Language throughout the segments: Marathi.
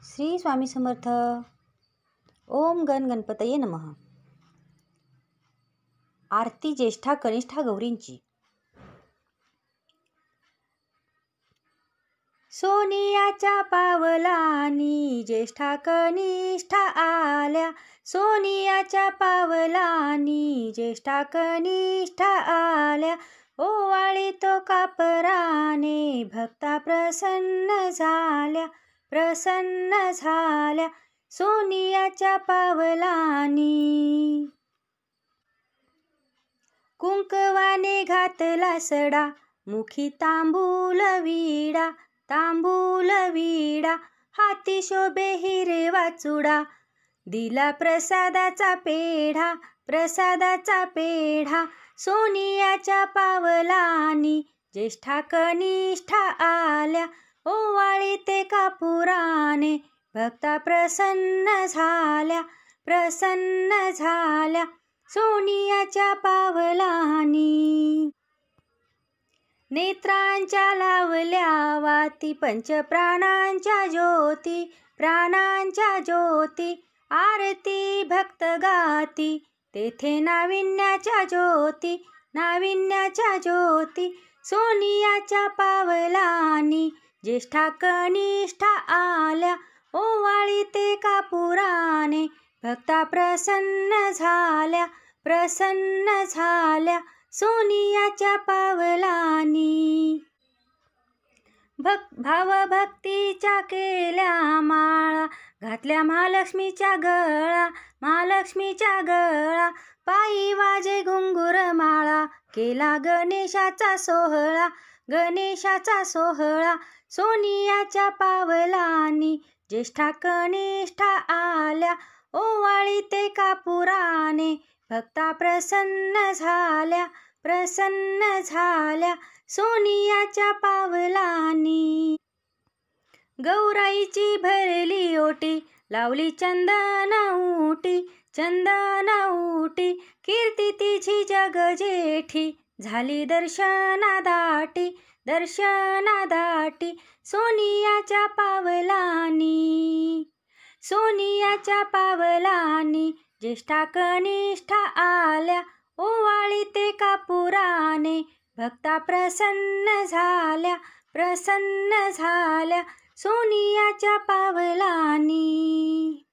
श्री स्वामी समर्थ. ओम गण गणपतये नमः. आरती ज्येष्ठा कनिष्ठा गौरींची. सोनियाच्या पावलांनी ज्येष्ठा कनिष्ठा आल्या. सोनियाच्या पावलांनी ज्येष्ठा कनिष्ठा आल्या. ओवाळी तो कापराने भक्ता प्रसन्न झाल्या. प्रसन्न झाल्या सोनियाच्या पावलांनी. कुंकवाने घातला सडा, मुखी तांबूल विडा. तांबूल विडा हाती शोभे हिरवा चुडा. दिला प्रसादाचा पेढा. प्रसादाचा पेढा सोनियाच्या पावलांनी ज्येष्ठा कनिष्ठा आल्या. ओवाळी ते कापुराने भक्ता प्रसन्न झाल्या. प्रसन्न झाल्या सोनियाच्या पावलांनी. नेत्रांच्या लावल्या वाती पंचप्राणांच्या ज्योती. प्राणांच्या ज्योती आरती भक्त गाती. तेथे नाविन्याच्या ज्योती. नाविन्याच्या ज्योती सोनियाच्या पावलांनी ज्येष्ठा कनिष्ठा आल्या. ओवाळी ते कापुराने भक्ता प्रसन्न झाल्या. प्रसन्न झाल्या सोनियाच्या पावलांनी. भावभक्तीच्या केल्या माळा. घातल्या महालक्ष्मीच्या गळा. महालक्ष्मीच्या गळा पायी वाजे घुंगुर माळा. केला गणेशाचा सोहळा. गणेशाचा सोहळा सोनियाच्या पावलांनी ज्येष्ठा कनिष्ठा आल्या. ओवाळी ते कापुराने भक्ता प्रसन्न झाल्या. प्रसन्न झाल्या सोनियाच्या पावलांनी. गौराईची भरली ओटी. लावली चंदन उटी. चंदन उटी कीर्ती तिची जग जेठी. झाली दर्शनादाटी. दर्शनादाटी सोनियाच्या पावलांनी. सोनियाच्या पावलांनी ज्येष्ठा कनिष्ठा आल्या. ओवाळी ते कापुराने भक्ता प्रसन्न झाल्या. प्रसन्न झाल्या सोनियाच्या पावलांनी.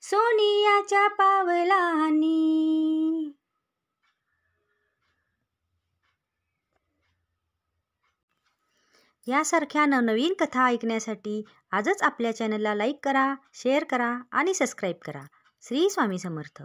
सोनियाच्या पावलांनी. यासारख्या नवनवीन कथा ऐकण्यासाठी आजच आपल्या चॅनलला लाईक करा, शेअर करा आणि सबस्क्राईब करा. श्री स्वामी समर्थ.